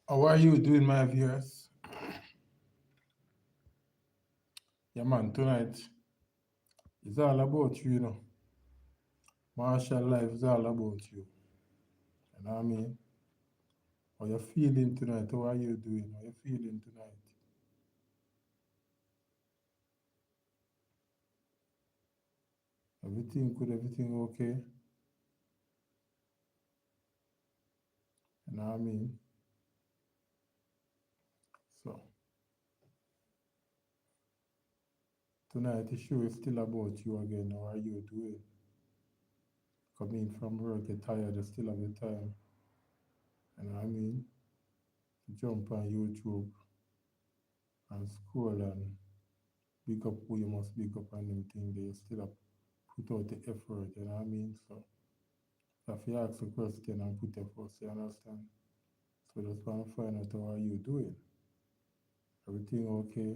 How are you doing, my viewers? Yeah, man, tonight is all about you, you know. Martial life is all about you. You know what I mean? How you feeling tonight? How are you doing? How you feeling tonight? Everything good, everything okay? You know what I mean? So, tonight the show is still about you again. How are you doing? Coming from work, you're tired, you still have the time. You know what I mean? To jump on YouTube and scroll and big up who you must big up and them thing there. You still have put out the effort, you know what I mean? So, if you ask a question and put your first, you understand? So just want to find out how are you doing? Everything okay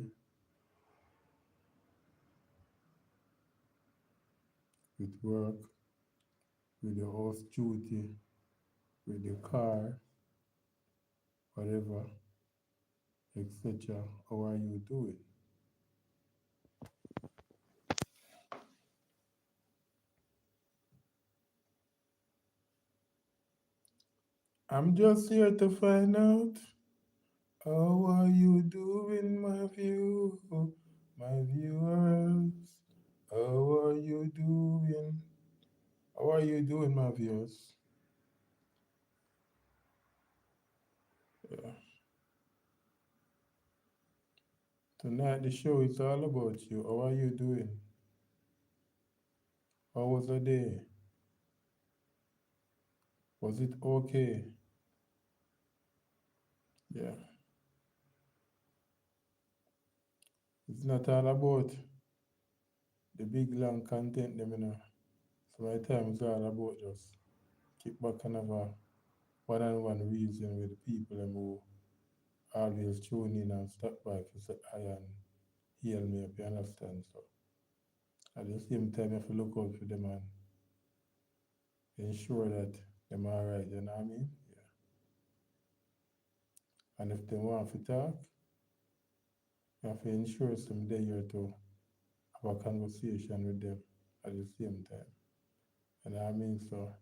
with work, with your house duty, with your car, whatever, etc. How are you doing? I'm just here to find out how are you doing, my view, my viewers. How are you doing? How are you doing, my viewers? Yeah. Tonight the show is all about you. How are you doing? How was the day? Was it okay? Yeah. It's not all about the big long content them, you know. So my time is all about just kick back and have a one-on-one reason with the people them who always tune in and stop by to say hi and heal me up, you understand? So at the same time you have to look out for them and ensure that them alright, you know what I mean? Yeah. And if they want to talk, you have to ensure some day here to have a conversation with them at the same time. You know what I mean? So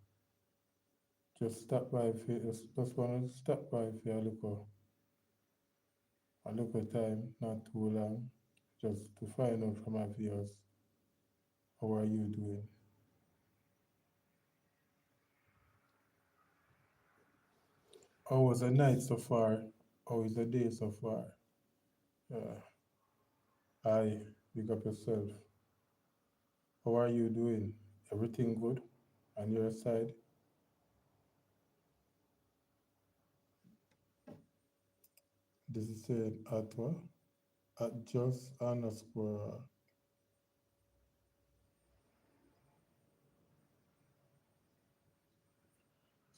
just stop by if you just want to stop by if you look at time, not too long, just to find out from my viewers how are you doing. How was the night so far? How is the day so far? Yeah. Hi, big up yourself. How are you doing? Everything good on your side? This is said at what? At just underscore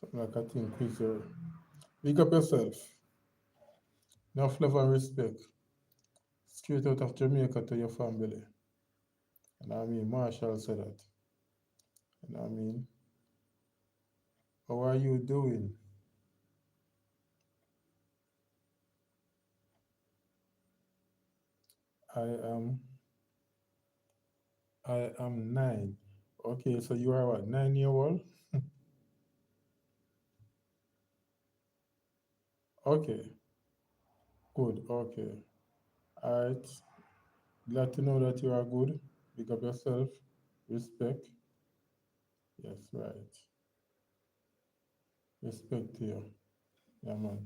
something like I think Quizzer. Big up yourself. Enough love and respect. Straight out of Jamaica to your family. And I mean, Marshall said that. And I mean, how are you doing? I am I am 9. Okay, so you are what, 9 year old? Okay, good, okay. Alright. Glad to know that you are good. Pick up yourself. Respect. Yes, right. Respect to you. Yeah man.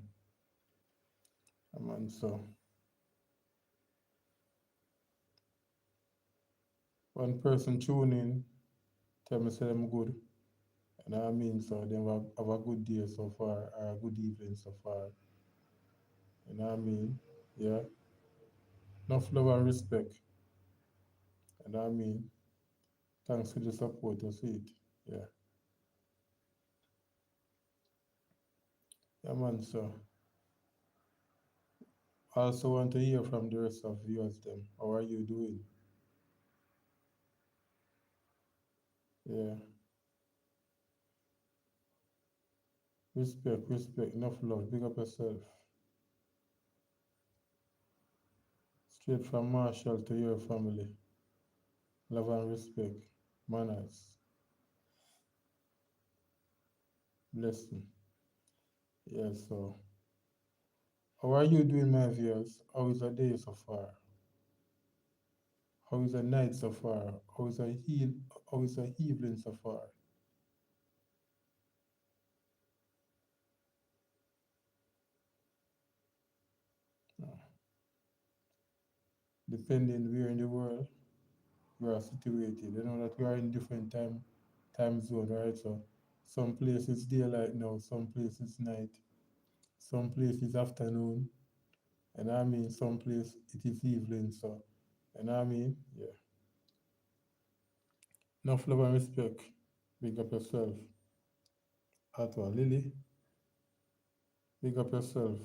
Yeah man. So one person tune in, tell me say them good. And I mean so they have a good day so far or a good evening so far. You know what I mean? Yeah. Enough love and respect. And I mean, thanks for the support, you see it. Yeah. Yeah, man. So, I also want to hear from the rest of viewers them. How are you doing? Yeah. Respect, respect. Enough love. Big up yourself. Straight from Marshall to your family. Love and respect. Manners. Blessing. Yes, so how are you doing, my viewers? How is the day so far? How is the night so far? How is the evening so far? Depending where in the world we are situated. You know that we are in different time zone, right? So some places daylight now, some places night, some places afternoon, and I mean some place it is evening. So and I mean, yeah. Enough love and respect. Big up yourself. Atwa Lily, big up yourself.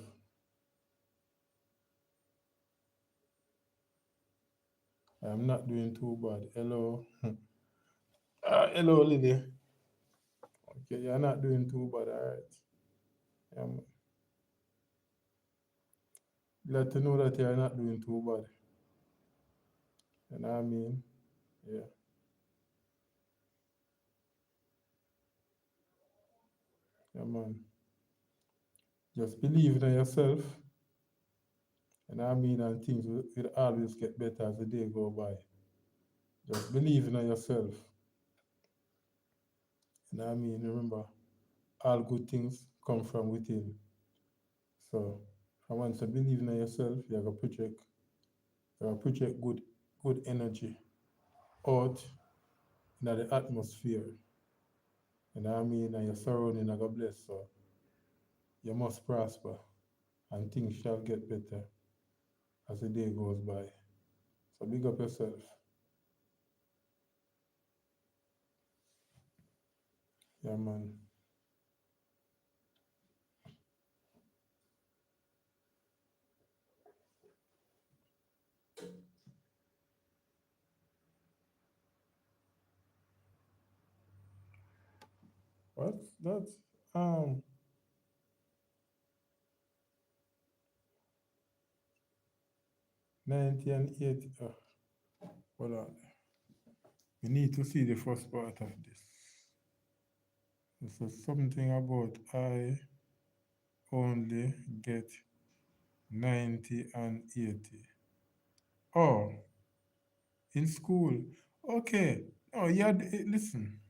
I'm not doing too bad. Hello. Hello Lily. Okay, you're not doing too bad, alright. Um, glad to know that you're not doing too bad. And I mean, yeah, yeah man. Just believe in yourself. And I mean, and things will always get better as the day go by. Just believe in yourself. And I mean, remember, all good things come from within. So, once you believe in yourself, you're gonna project good energy out in the atmosphere. And I mean, and your surrounding are gonna bless. So, you must prosper, and things shall get better as the day goes by. So, big up yourself. Yeah, man. What? That's 90 and 80. Hold on. We need to see the first part of this. This is something about I only get 90 and 80. Oh, in school. Okay. Oh, yeah, listen.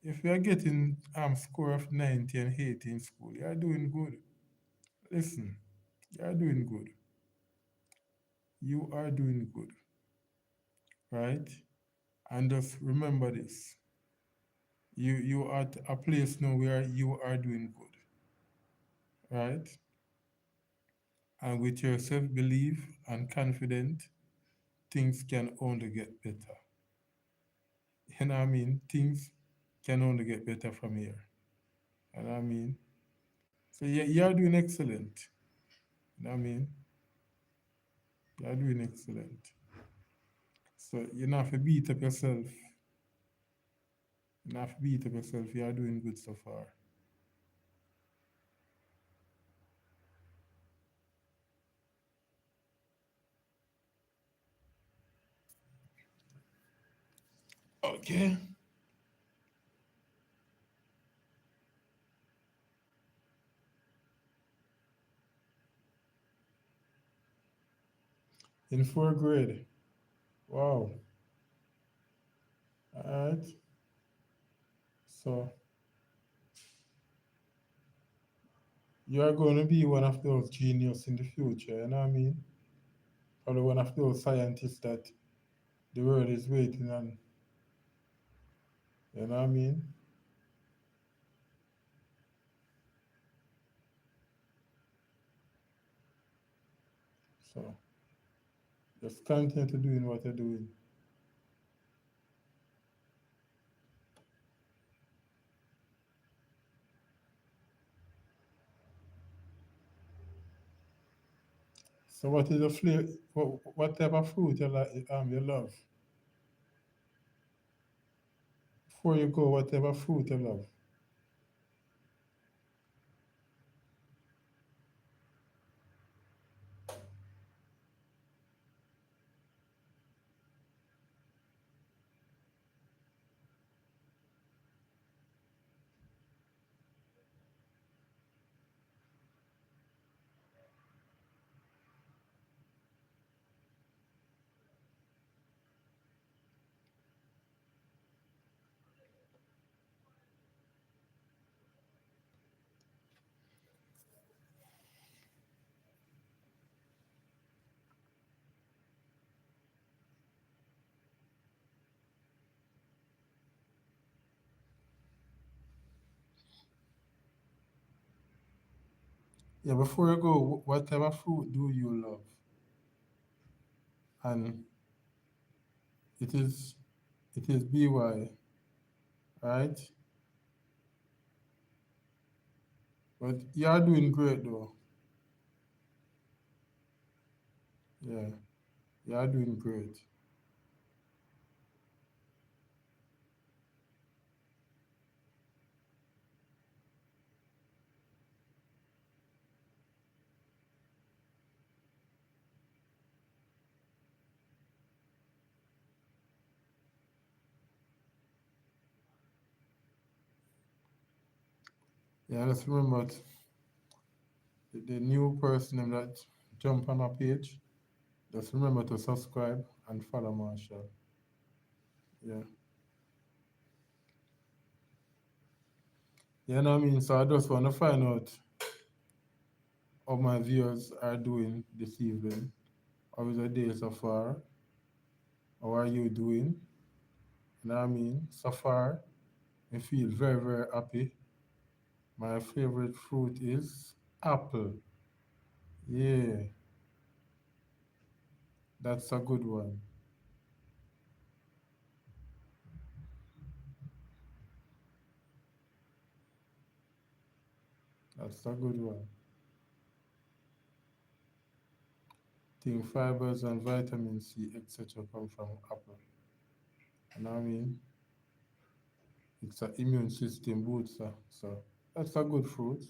If you are getting score of 90 and 80 in school, you are doing good. Listen, you are doing good. You are doing good, right? And just remember this. You are at a place now where you are doing good, right? And with your self belief and confident, things can only get better. You know what I mean? Things can only get better from here. You know what I mean? So yeah, you're doing excellent. You know what I mean? You're doing excellent. So you don't have to beat up yourself. You don't have to beat up yourself. You're doing good so far. Okay. In fourth grade. Wow. All right. So you are going to be one of those genius in the future. You know what I mean? Probably one of those scientists that the world is waiting on. You know what I mean? So just continue to doing what you're doing. So what is the flavor? What type of fruit you like? You love? Before you go, what type of fruit you love? Yeah, before you go, what type of fruit do you love? And it is it is BY, right? But you are doing great though. Yeah, you are doing great. Yeah, just remember the new person that jump on my page. Just remember to subscribe and follow Marshall. Yeah. You know what I mean? So I just want to find out how my viewers are doing this evening. How is the day so far? How are you doing? You know what I mean? So far, I feel very, very happy. My favorite fruit is apple. Yeah, that's a good one. That's a good one. Think fibers and vitamin C, etc. come from apple. You know what I mean? It's an immune system booster. So that's a good fruit.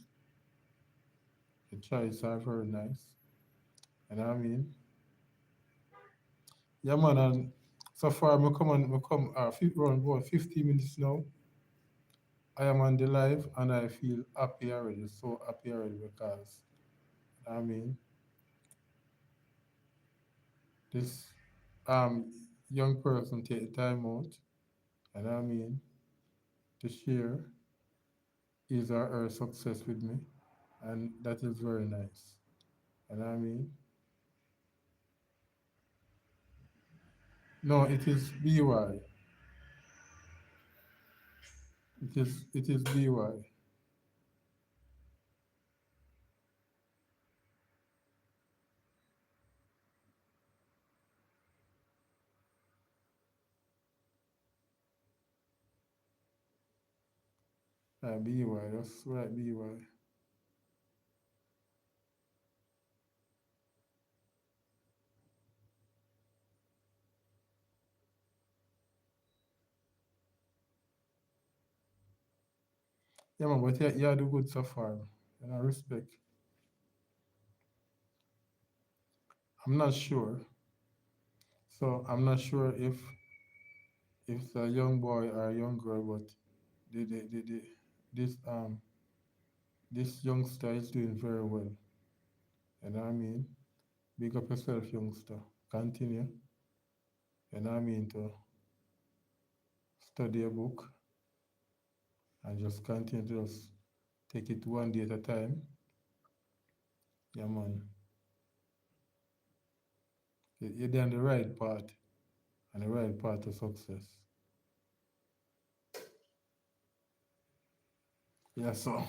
The choice are very nice. You know what I mean? Yeah, man. And so far, I come around about 50 minutes now. I am on the live and I feel happy already. So happy already because, I mean, this young person take the time out, and I mean, to share his or her success with me, and that is very nice. And I mean, no, it is BY. It is BY. BY. That's right, BY. Yeah, man, but yeah, do good so far, and I respect. I'm not sure, so I'm not sure if it's a young boy or a young girl, but the this this youngster is doing very well. You know what I mean? Big up yourself, youngster. Continue. You know what I mean? To study a book and just continue to just take it one day at a time. Yeah, man. You're on the right path and the right path to success. Yeah, so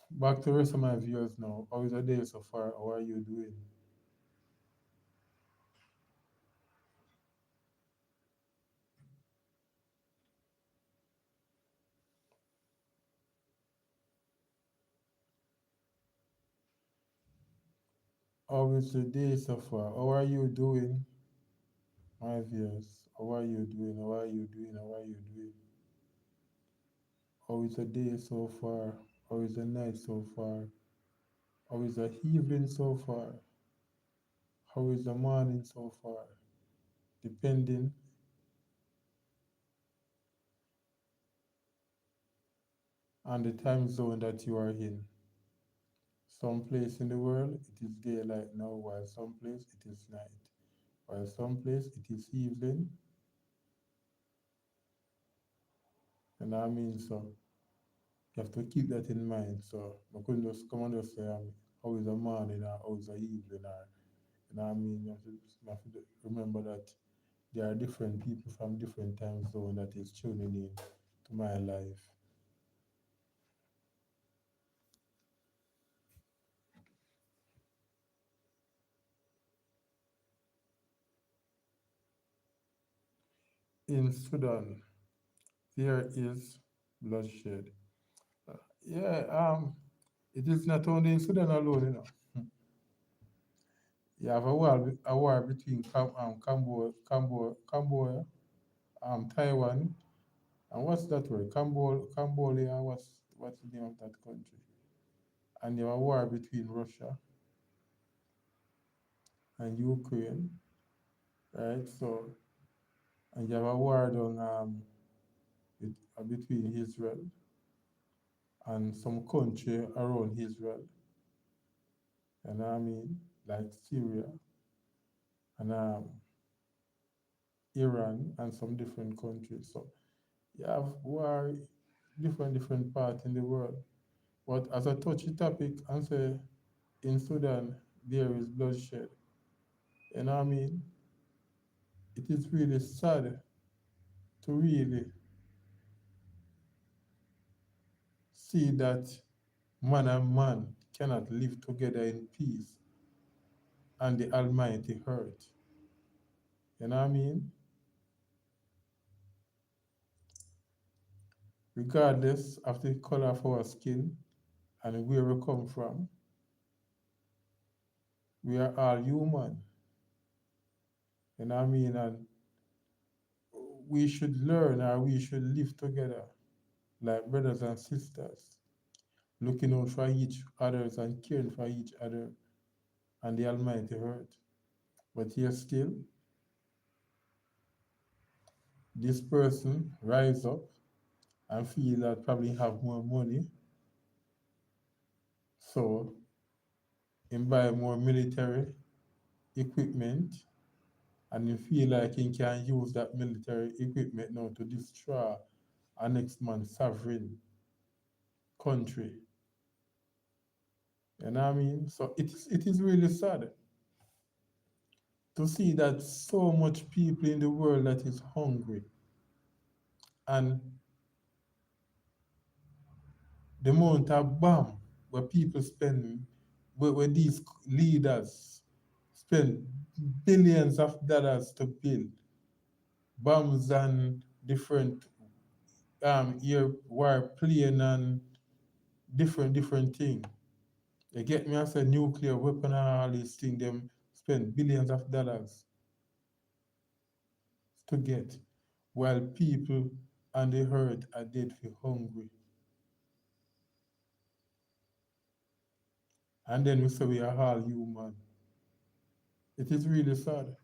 back to the rest of my viewers now. How is your day so far? How are you doing? How is the day so far? How are you doing, my viewers? How are you doing? How are you doing? How are you doing? How is the day so far? How is the night so far? How is the evening so far? How is the morning so far? Depending on the time zone that you are in. Some place in the world it is daylight now, while some place it is night. While some place it is evening. And I mean, so you have to keep that in mind. So I couldn't just come and just say, how is the morning or how is the evening or you know what I mean? You have to remember that there are different people from different time zone that is tuning in to my life. in Sudan, there is bloodshed. Yeah, it is not only in Sudan alone, you know. You have a war between Taiwan, and what's that word? Cambodia, what's the name of that country? And you have a war between Russia and Ukraine, right? So, and you have a war down between Israel and some country around Israel, and I mean, like Syria and Iran and some different countries. So you have war different parts in the world. But as a touchy topic, and say in Sudan there is bloodshed. And I mean, it is really sad to really see that man and man cannot live together in peace and the Almighty hurt. You know what I mean? Regardless of the color of our skin and where we come from, we are all human. You know what I mean? And we should learn or we should live together like brothers and sisters, looking out for each others and caring for each other and the Almighty hurt. But yet still, this person rise up and feel that probably have more money, so him buy more military equipment and he feel like he can use that military equipment now to destroy a next man's sovereign country. You know what I mean? So it is really sad to see that so much people in the world that is hungry, and the amount of bomb where people spend, where these leaders spend billions of dollars to build bombs and different air warplane and different thing. You get me? I said nuclear weapon and all these things. Them spend billions of dollars to get, while people on the earth are dead for hungry. And then we say we are all human. It is really sad.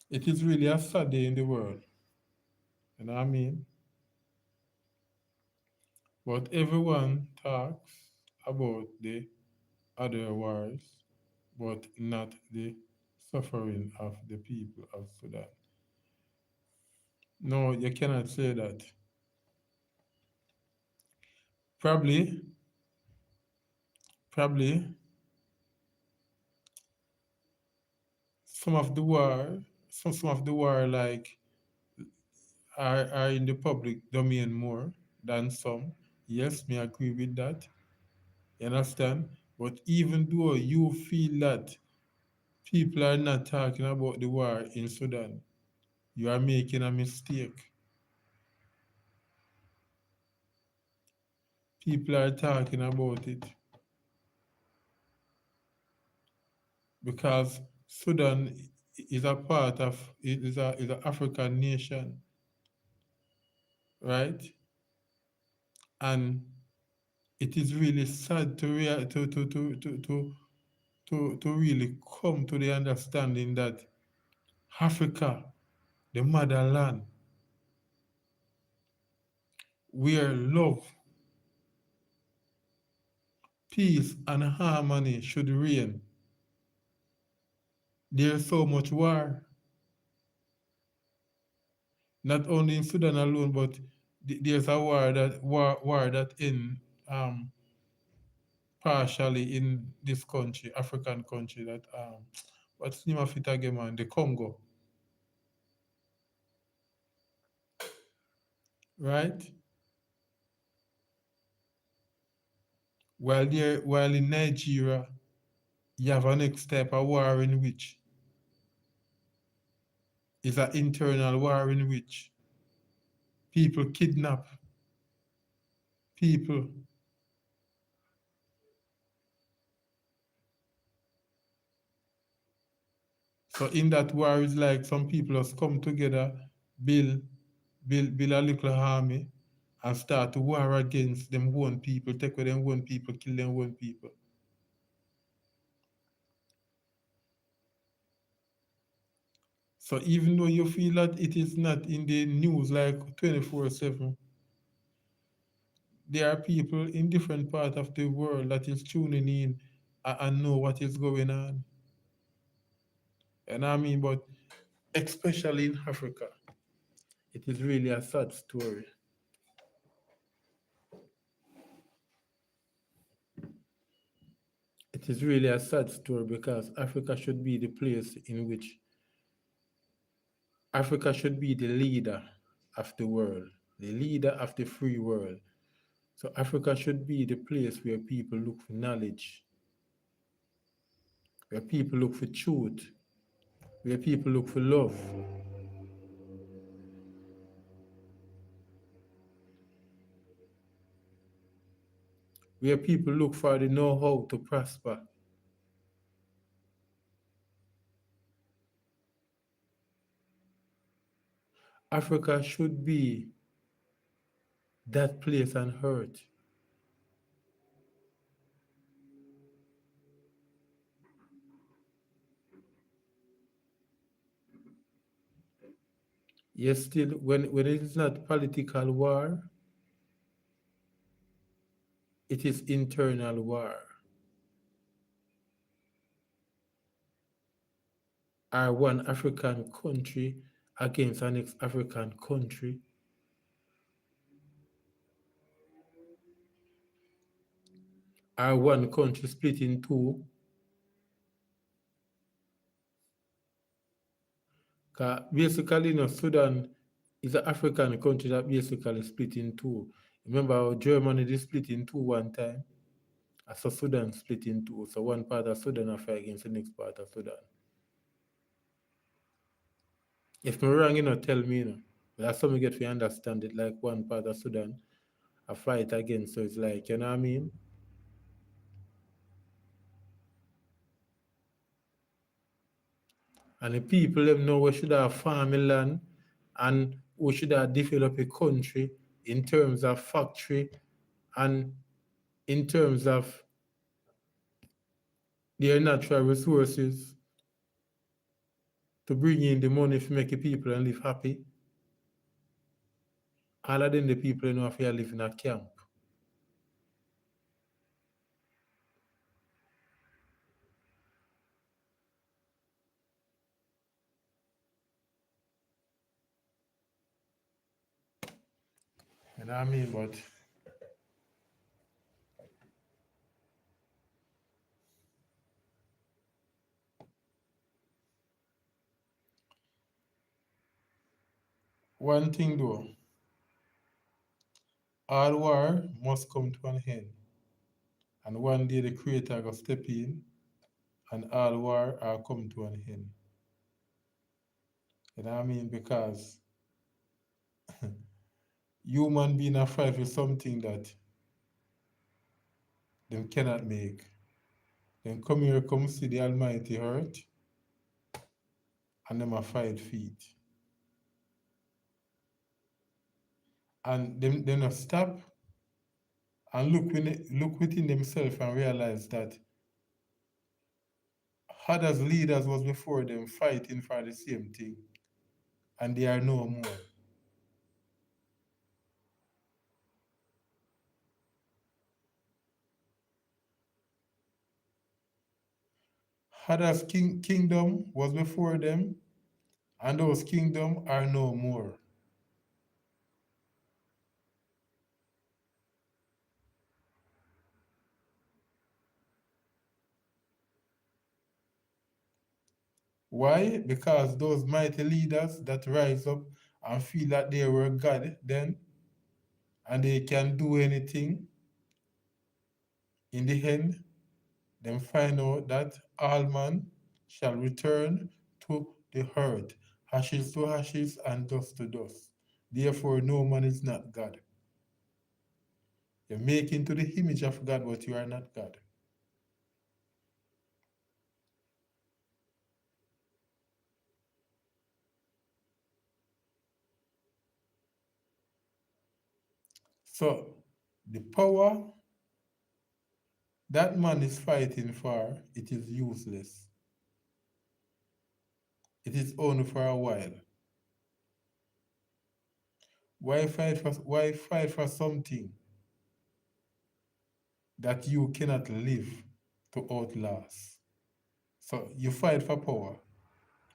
It is really a sad day in the world. You know what I mean? But everyone talks about the other wars, but not the suffering of the people of Sudan. No, you cannot say that. Probably, probably some of the war, some of the war like are in the public domain more than some. Yes, me agree with that. You understand? But even though you feel that people are not talking about the war in Sudan, you are making a mistake. People are talking about it because Sudan is a part of is an African nation, right? And it is really sad to really come to the understanding that Africa, the motherland, where love, peace, and harmony should reign, there's so much war, not only in Sudan alone, but there's a war that in partially in this country, African country that what's the name of it again, man? The Congo, right? While in Nigeria, you have a next type of war in which is an internal war in which People kidnap people. So in that war, it's like some people has come together, build, build a little army, and start to war against them own people, take away them own people, kill them own people. So even though you feel that it is not in the news like 24/7, there are people in different parts of the world that is tuning in and know what is going on. And I mean, but especially in Africa, it is really a sad story. It is really a sad story because Africa should be the place in which Africa should be the leader of the world, the leader of the free world. So Africa should be the place where people look for knowledge, where people look for truth, where people look for love, where people look for the know-how to prosper. Africa should be that place on earth. Yes, still, when it is not political war, it is internal war. Are one African country against the next African country? Are one country split in two? 'Cause basically, Sudan is an African country that basically split in two. Remember how Germany did split in two one time? So Sudan split in two. So one part of Sudan are fight against the next part of Sudan. If I'm wrong, tell me, That's how we get to understand it, like one part of Sudan a fight against. So it's like, you know what I mean? And the people them know we should have farming land and we should have developed a country in terms of factory and in terms of their natural resources to bring in the money to make the people and live happy. All of them the people know if you live in a camp. You know what I mean? But one thing though, all war must come to an end. And one day the creator will step in and all war are come to an end. You know what I mean? Because human being are fight for something that them cannot make. Then come here, come see the Almighty earth, and them a fight feet. And them not stop and look within themselves and realize that others leaders was before them fighting for the same thing, and they are no more. Others kingdom was before them, and those kingdom are no more. Why? Because those mighty leaders that rise up and feel that they were God then and they can do anything, in the end, them find out that all man shall return to the earth, ashes to ashes and dust to dust. Therefore, no man is not God. You're making to the image of God, but you are not God. So, the power that man is fighting for, it is useless. It is only for a while. Why fight for something that you cannot live to outlast? So you fight for power,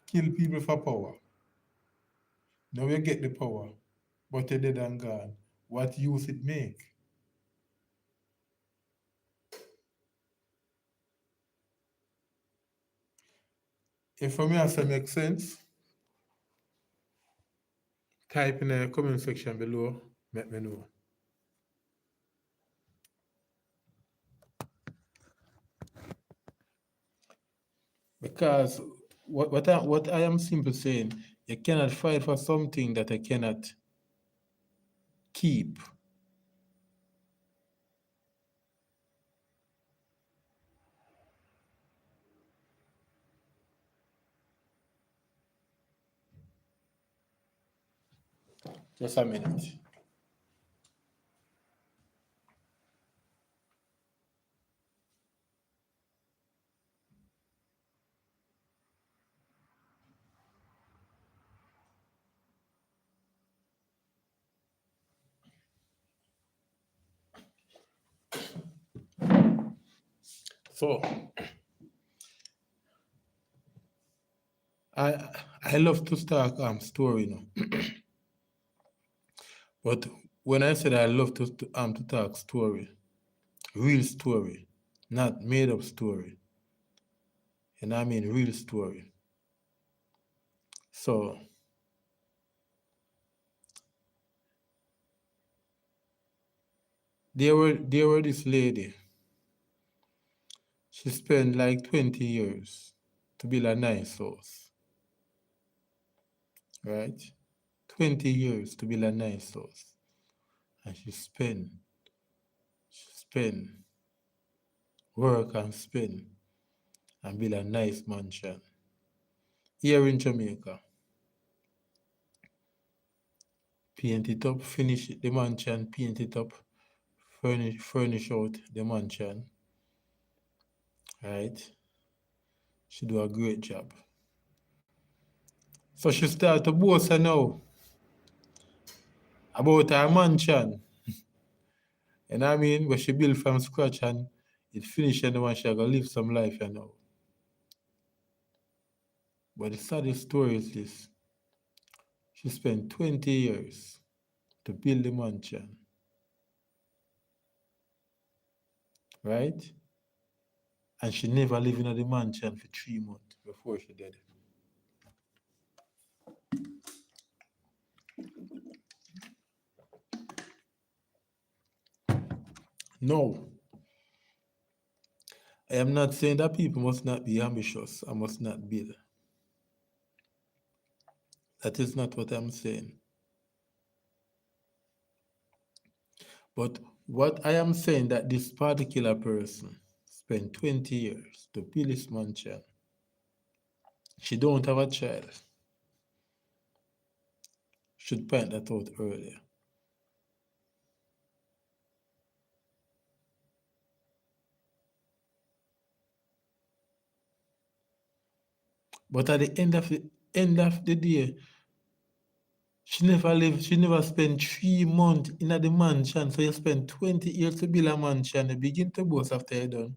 kill people for power. Now you get the power, but you're dead and gone. What use it make? If for me answer make sense, type in the comment section below, let me know. Because what I am simply saying, you cannot fight for something that I cannot keep. Just a minute. So I love to start story, you know. But when I said I love to talk story, real story, not made up story. And I mean real story. So there were this lady. She spent like 20 years to build a nice house. Right? 20 years to build a nice house. And she spent, work and spend, and build a nice mansion here in Jamaica. Paint it up, finish the mansion, paint it up, furnish out the mansion. Right? She do a great job. So she start to boast now about her mansion. And I mean, where she built from scratch and it finished and now she gonna live some life, you know. But the saddest story is this. She spent 20 years to build the mansion. Right? And she never lived in the mansion for 3 months before she died. No. I am not saying that people must not be ambitious. I must not build. That is not what I'm saying. But what I am saying that this particular person spent 20 years to build this mansion. She don't have a child. Should point that out earlier. But at the end of the day, she never spent 3 months in the mansion. So you spend 20 years to build a mansion, you begin to boast after you're done,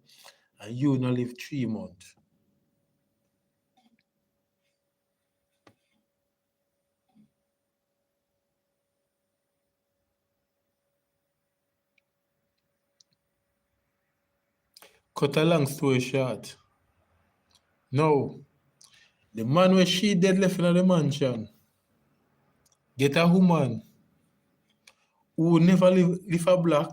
and you not live 3 months. Cut a long story short. Now, the man where she dead left in the mansion, get a woman who never live a black,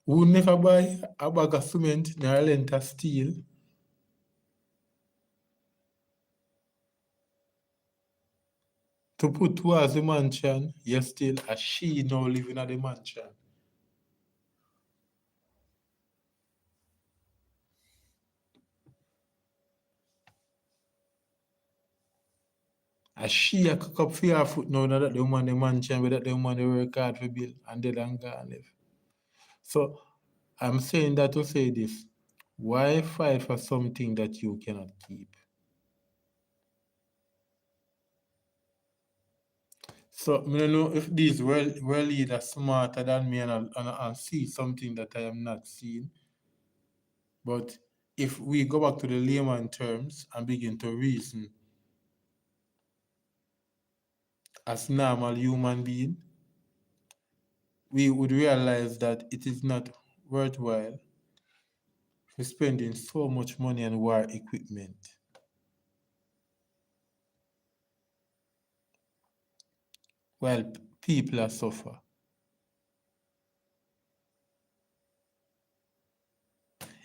who never buy a bag of cement nor a length of steel. to put towards the mansion, you still a she now living at the mansion. A she a cook up for your foot now that the woman the mansion where that the woman they work hard for bill and they don't go and live. So I'm saying that to say this. Why fight for something that you cannot keep? So I don't know if these world leaders smarter than me and see something that I am not seeing. But if we go back to the layman terms and begin to reason as normal human being, we would realize that it is not worthwhile for spending so much money on war equipment while people are suffer.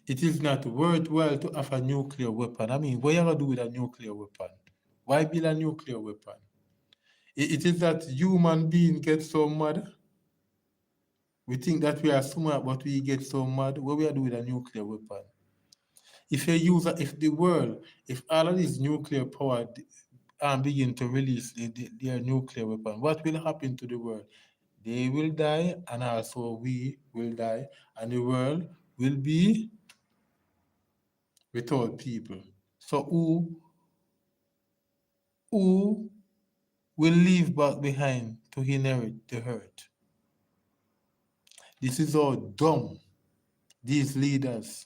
It is not worthwhile to have a nuclear weapon. I mean, what are you going to do with a nuclear weapon? Why build a nuclear weapon? It is that human being get so mad. We think that we are smart, but we get so mad. What we are doing with a nuclear weapon? If the world, if all of these nuclear power begin to release their nuclear weapon, what will happen to the world? They will die, and also we will die, and the world will be without people. So who will leave back behind to inherit the earth? This is how dumb these leaders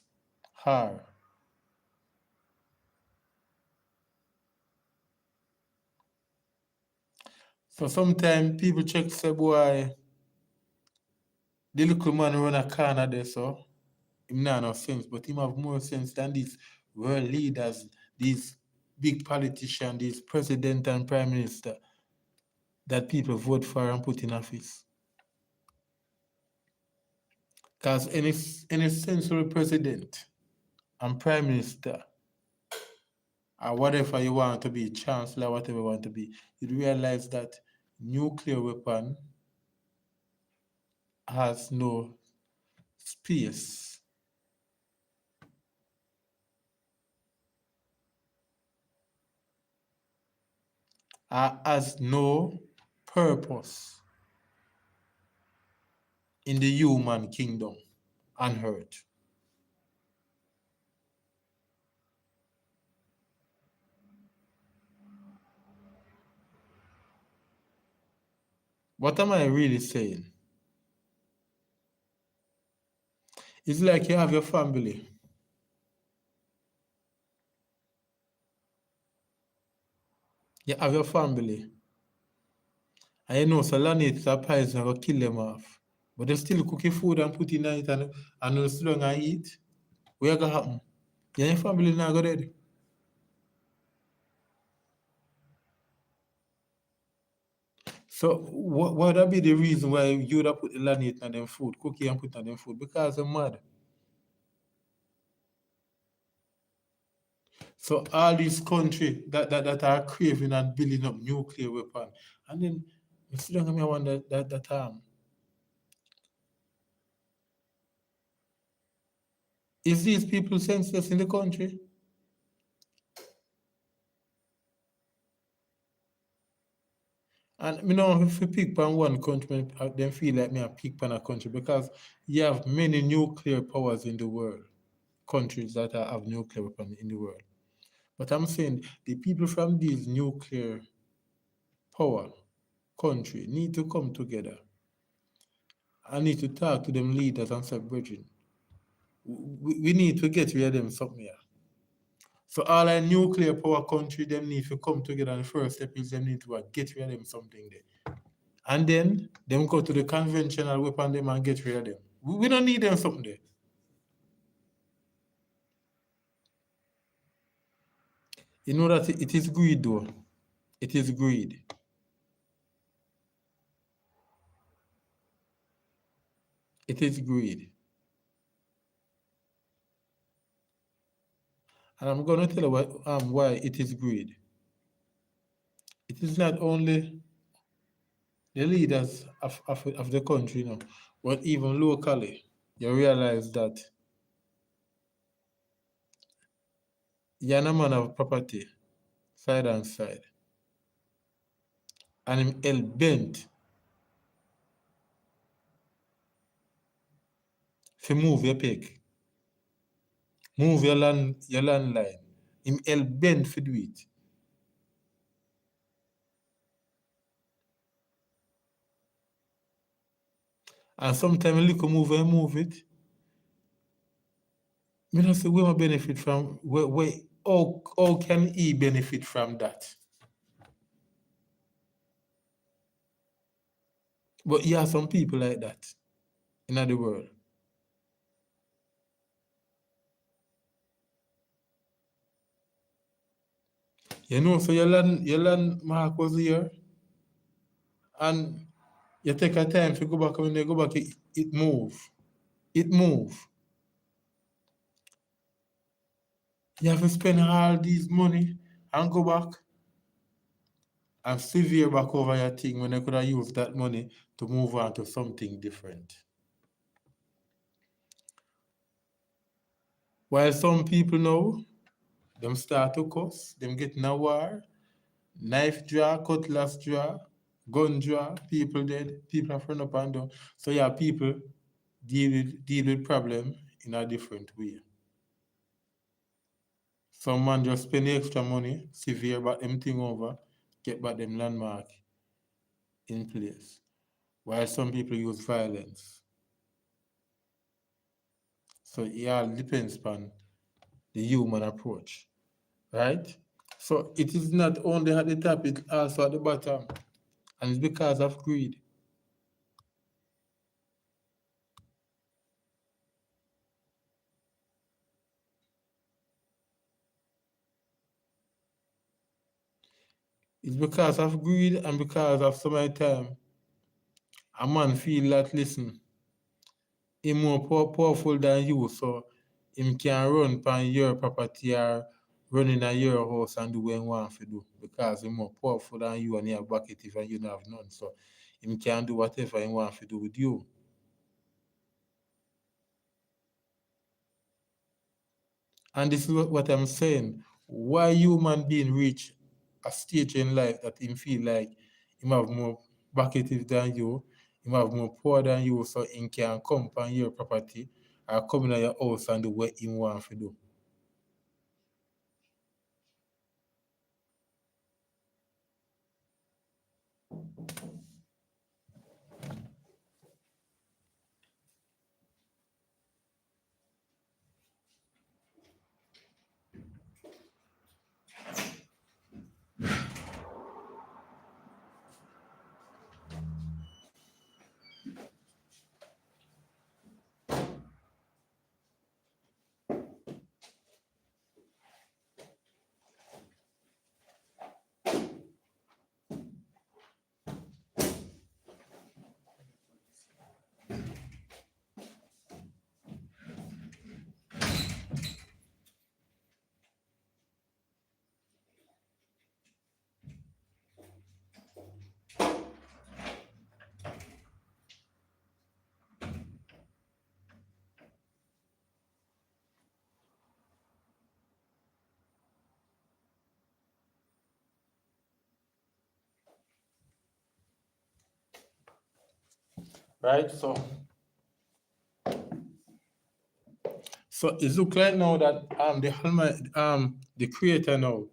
are. So sometimes people check say, boy, the little man run a corner there, so him not no sense, but him have more sense than these world leaders, these big politicians, these president and prime minister that people vote for and put in office. Because any sensible president and prime minister or whatever you want to be, chancellor, whatever you want to be, you realize that nuclear weapon has no space. Has no purpose in the human kingdom on earth. What am I really saying? It's like you have your family. You have your family. And you know, so Lanit or poison will kill them off. But they still cook your food and put in it and you still don't eat. What going to happen? Your family not go dead. So what would that be the reason why you would have put the Lanit on them food, cookie and put on them food? Because they're mad. So all these countries that are craving and building up nuclear weapon, and then you still don't wonder that is these people senseless in the country? And you know, if you pick on one country, then feel like me a pick on a country because you have many nuclear powers in the world, countries that have nuclear weapons in the world. But I'm saying the people from these nuclear power country need to come together. I need to talk to them leaders and say, brethren, we need to get rid of them something here. So all our nuclear power country, them need to come together, and the first step is them need to get rid of them something there. And then them go to the conventional weapon them and get rid of them. We don't need them something there. You know that it is greed though. It is greed. It is greed. And I'm going to tell you why it is greed. it is not only the leaders of the country now, but even locally, you realize that you're a man of property, side and side, and him hell bent to move your peg, move your landline. Him hell bent to do it. And sometimes a little move it. Me not say we will benefit from how can he benefit from that? But you have some people like that in the world. You know, so your land mark was here, and you take a time to go back. When you go back, it move. It move. You have to spend all these money and go back and severe back over your thing when you could have used that money to move on to something different. While some people now, them start to cuss, them get in a war, knife draw, cutlass draw, gun draw, people dead, people are front up and down. So yeah, people deal with problem in a different way. Some man just spend the extra money, severe back them thing over, get back them landmark in place. While some people use violence. So it all depends upon the human approach, right? So it is not only at the top, it's also at the bottom. And it's because of greed. It's because of greed and because of so many time a man feel that, listen, him more powerful than you, so him can run on your property or run in your house and do what he want to do because he's more powerful than you and he have bucket if and you don't have none. So him can do whatever he want to do with you. And this is what I'm saying. Why human being reach a stage in life that him feel like him have more bucket than you, him have more power than you, so him can come on your property or come in your house and do what he want to do. Right? So it looks like now that the creator now,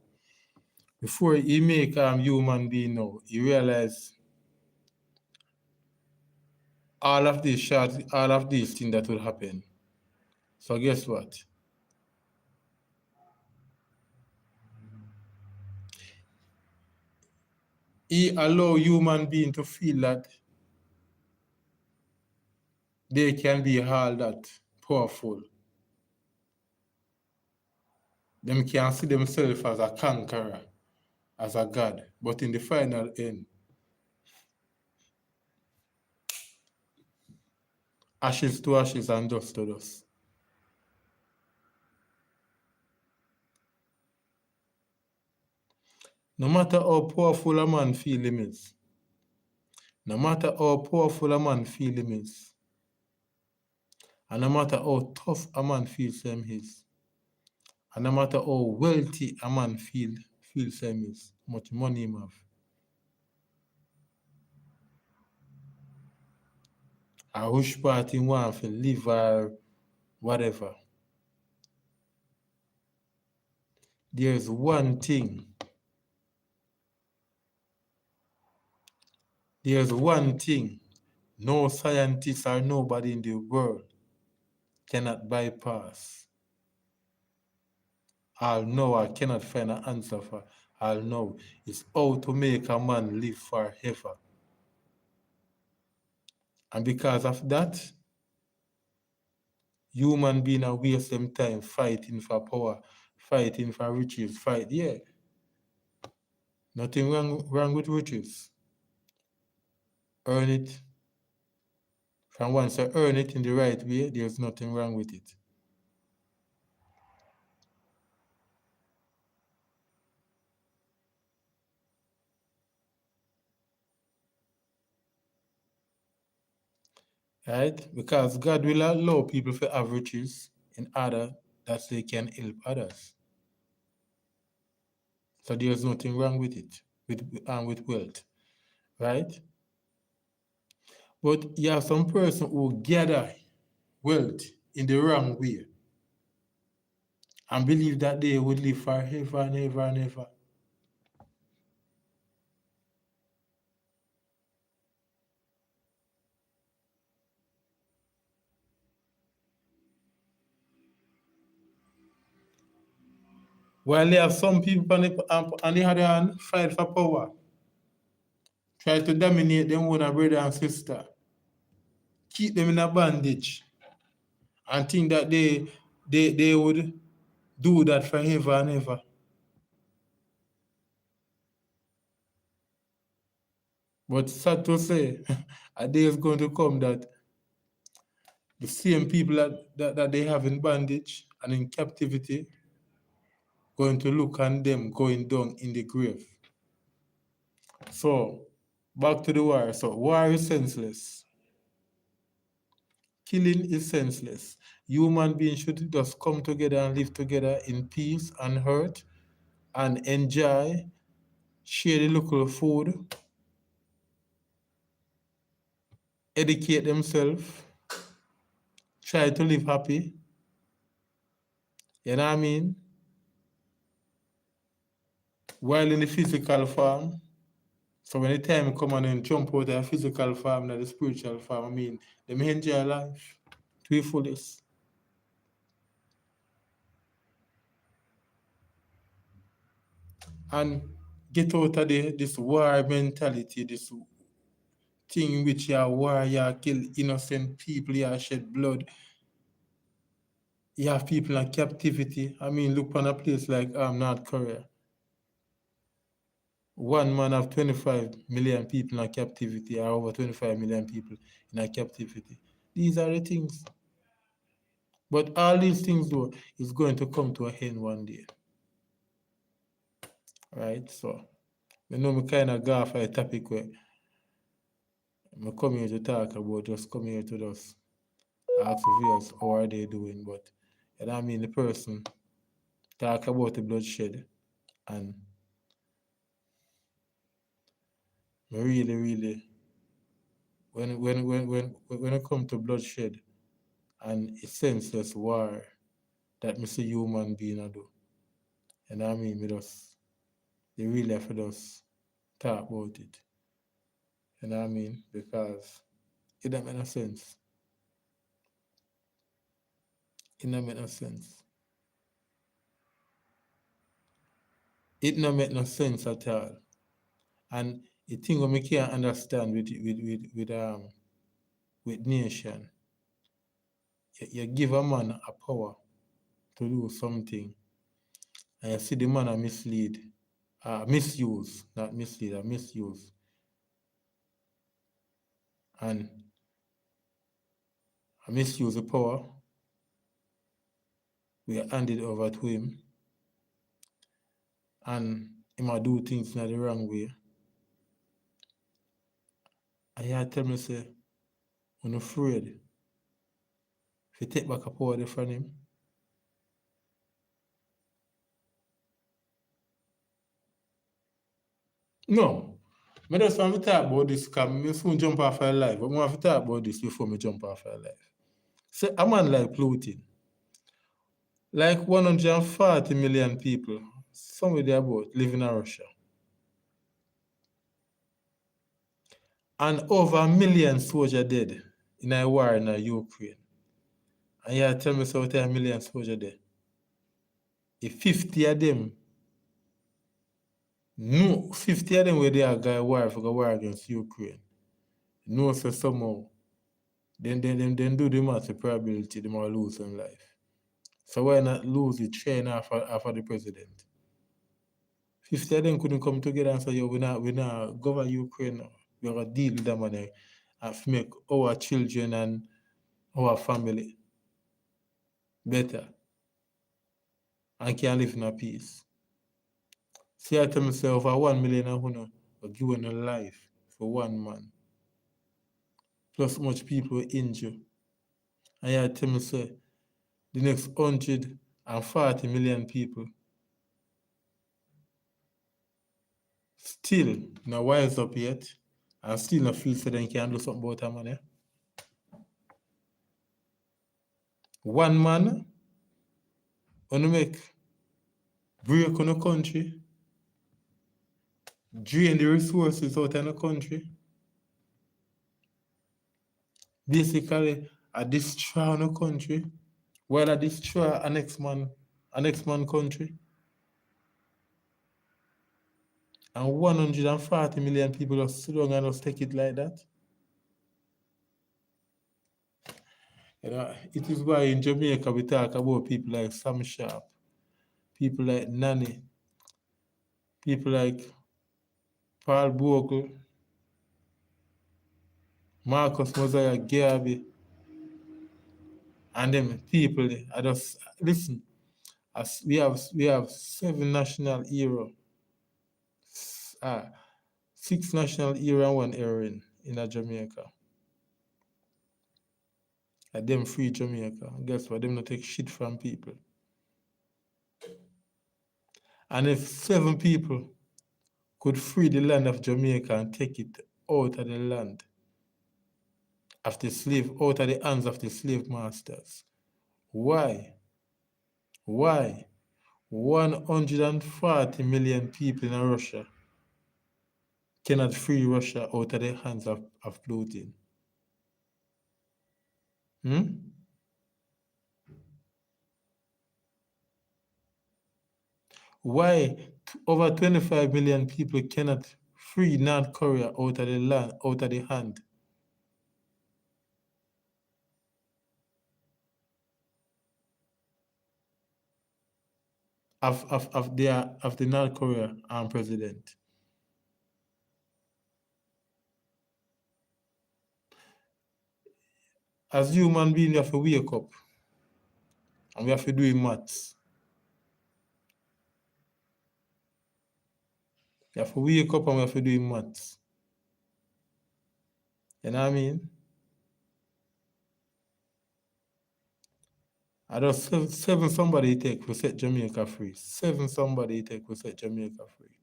before he make human being now, he realize all of these things that will happen. So guess what? He allow human being to feel that they can be all that powerful. Them can see themselves as a conqueror, as a god. But in the final end, ashes to ashes and dust to dust. No matter how powerful a man feel him is, no matter how powerful a man feel him is, and no matter how tough a man feels him is, and no matter how wealthy a man feels him is, how much money him have, a which part he want to live or whatever, there's one thing no scientist or nobody in the world cannot bypass. I'll know I cannot find an answer for. I'll know it's how to make a man live forever. And because of that, human beings are waste them time fighting for power, fighting for riches, yeah. Nothing wrong with riches. Earn it. From once you earn it in the right way, there's nothing wrong with it. Right? Because God will allow people to have riches in order that they can help others. So there's nothing wrong with it, with wealth, right? But you have some person who gather wealth in the wrong way and believe that they would live forever and ever and ever. While they have some people on the other hand fight for power, try to dominate them own brother and sister, keep them in a bondage, and think that they would do that forever and ever. But sad to say, a day is going to come that the same people that they have in bondage and in captivity going to look on them going down in the grave. So, back to the war. So, war is senseless. Killing is senseless. Human beings should just come together and live together in peace and hurt and enjoy, share the local food, educate themselves, try to live happy. You know what I mean? While in the physical form, so when the time come and then jump out of the physical form and the spiritual form, I mean, they may enjoy life to the fullest. And get out of this war mentality, this thing in which you are war, you kill innocent people, you shed blood. You have people in captivity. I mean, look on a place like North Korea. One man have 25 million people in captivity, or over 25 million people in captivity. These are the things. But all these things, though, is going to come to an end one day. Right? So, I know I kind of go off a topic where I come here to talk about, just come here to just ask the viewers how are they doing. But, you know what I mean, the person talk about the bloodshed and really, when it comes to bloodshed and a senseless war that me see human being do, you know what I mean? They really have to just talk about it. You know what I mean? Because it don't make no sense. It don't make no sense. It don't make no sense at all. And the thing what me can't understand with nation, you give a man a power to do something, and you see the man a misuse, not mislead, a misuse. And a misuse the power, we hand it over to him, and he might do things in the wrong way. And you tell me, say, I'm afraid if you take back a power from him. No. I just want to talk about this because I soon jump off our life. But I want to talk about this before I jump off our life. So a man like Putin, like 140 million people, somewhere thereabout, live in Russia. And over 1 million soldiers dead in a war in Ukraine. And you tell me so 1 million soldiers dead. If 50 of them, no, 50 of them where they are going war against Ukraine. No, so somehow, then do the math, the probability they might lose in life. So why not lose the train after the president? 50 of them couldn't come together and say, yo, we're not govern Ukraine now. We're going to deal with them and make our children and our family better and can live in peace. See, I tell myself, over 1 million of who are given a life for one man. Plus much people injured. And I tell myself, the next 140 million people still not wise up yet and still not feel so they can do something about their money. One man wanna make break on the country, drain the resources out of the country. Basically, I destroy the country while I destroy a next man country. And 140 million people just sit down and just take it like that. You know, it is why in Jamaica we talk about people like Sam Sharp, people like Nani, people like Paul Bogle, Marcus Mosiah Garvey, and them people. I just listen. As we have 7 national hero, 6 national hero and 1 heroine in Jamaica. And them free Jamaica. Guess what? Them not take shit from people. And if 7 people could free the land of Jamaica and take it out of the land of the slave, out of the hands of the slave masters, why 140 million people in Russia cannot free Russia out of the hands of Putin? Why over 25 million people cannot free North Korea out of the land, out of the hand of the North Korea president? As human beings, we have to wake up and we have to do maths. We have to wake up and we have to do maths. You know what I mean? I just 7 somebody take to set Jamaica free. 7 somebody take to set Jamaica free.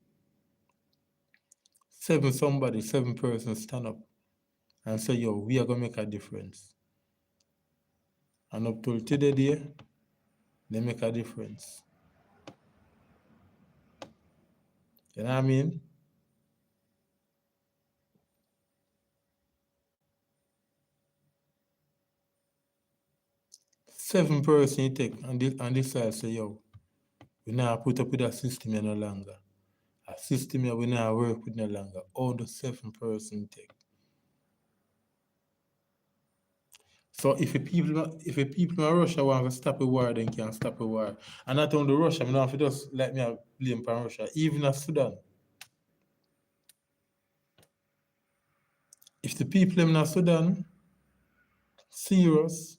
7 persons stand up and say, yo, we are going to make a difference. And up till today, they make a difference. You know what I mean? Seven persons you take and this side say, yo, we now put up with a system no longer. A system we now work with no longer. All the 7 persons take. So if the people in Russia want to stop a war, they can stop a war. And not only Russia, I don't have to just let me blame for Russia, even in Sudan. If the people in Sudan serious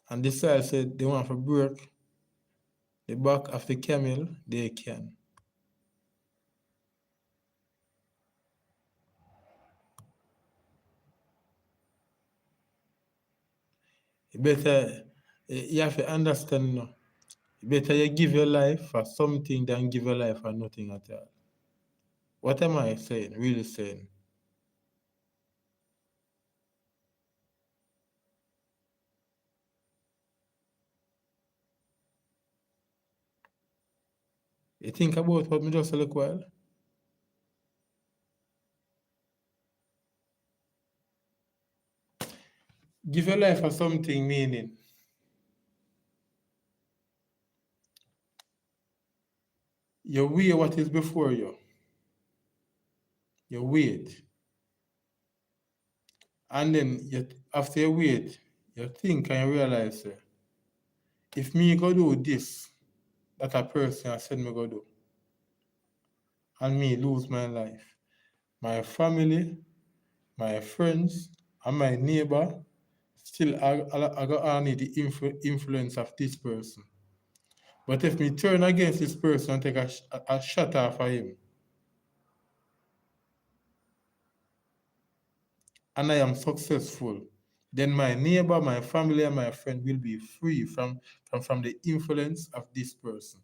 and decide say they want to break the back of the camel, they can. better, you have to understand now. Better you give your life for something than give your life for nothing at all. What am I saying? Really saying? You think about what me just a little while? Give your life for something meaning. You weigh what is before you. You wait. And then after you wait, you think and you realize, if me go do this, that a person I said me go do, and me lose my life, my family, my friends, and my neighbor, still I go need the influence of this person. But if me turn against this person and take a shot off of him, and I am successful, then my neighbor, my family, and my friend will be free from the influence of this person.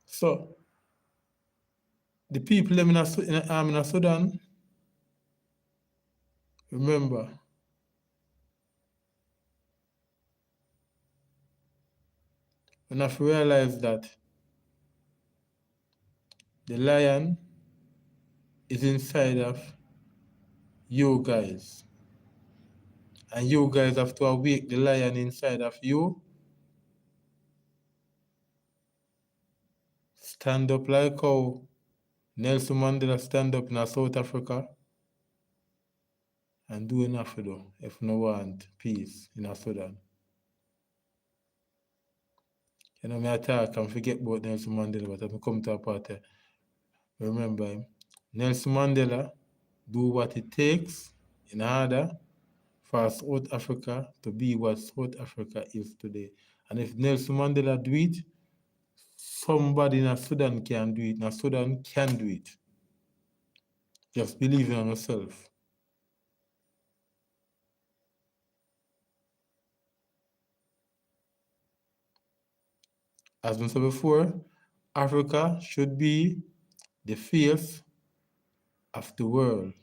So, the people in Sudan, remember, we have to realize that the lion is inside of you guys. And you guys have to awake the lion inside of you. Stand up like how Nelson Mandela stand up in South Africa and do enough to do if no want peace in Sudan. You know, me attack and forget about Nelson Mandela, but I come to a party. Remember him. Nelson Mandela do what it takes in order for South Africa to be what South Africa is today. And if Nelson Mandela do it, somebody in Sudan can do it. Now Sudan can do it. Just believe in yourself. As I said before, Africa should be the face of the world.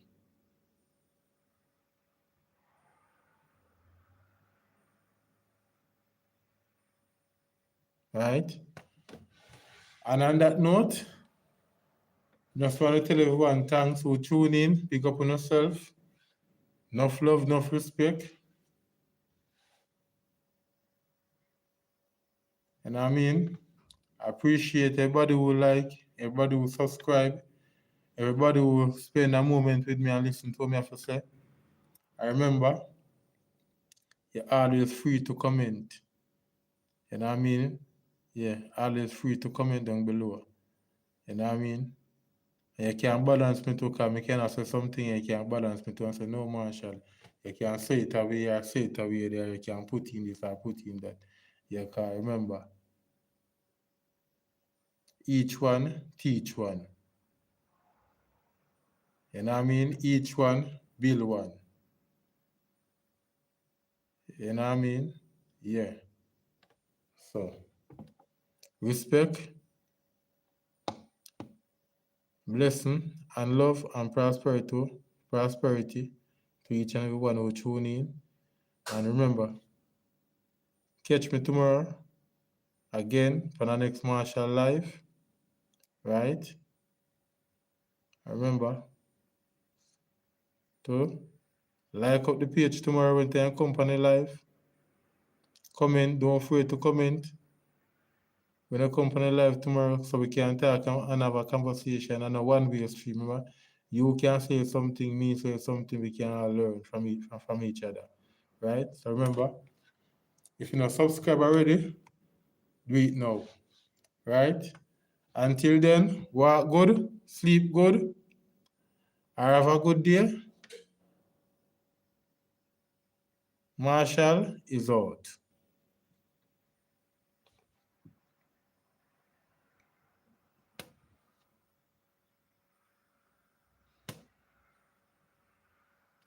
Right? And on that note, just want to tell everyone thanks for tuning in. Pick up on yourself. Enough love, enough respect. And I mean, I appreciate everybody who like, everybody who subscribe, everybody who spend a moment with me and listen to what me have to say. I remember, you're always free to comment. You know what I mean? Yeah, always free to comment down below. You know what I mean? And you can balance me too, because I cannot say something and you can balance me too and say, no, Marshall, you can say it away or say it away there, you can put in this or put in that. You can remember, each one teach one. You know what I mean? Each one build one. You know what I mean? Yeah. So, respect, blessing, and love and prosperity to each and every one who tune in. And remember, catch me tomorrow again for the next Marshall Live, right? Remember to like up the page tomorrow when they company live. Comment, don't afraid to comment when I company live tomorrow so we can talk and have a conversation and a one-way stream. Remember, you can say something, me say something, we can all learn from each other. Right? So remember, if you're not subscribed already, do it now. Right? Until then, walk good, sleep good, or have a good day. Marshall is out.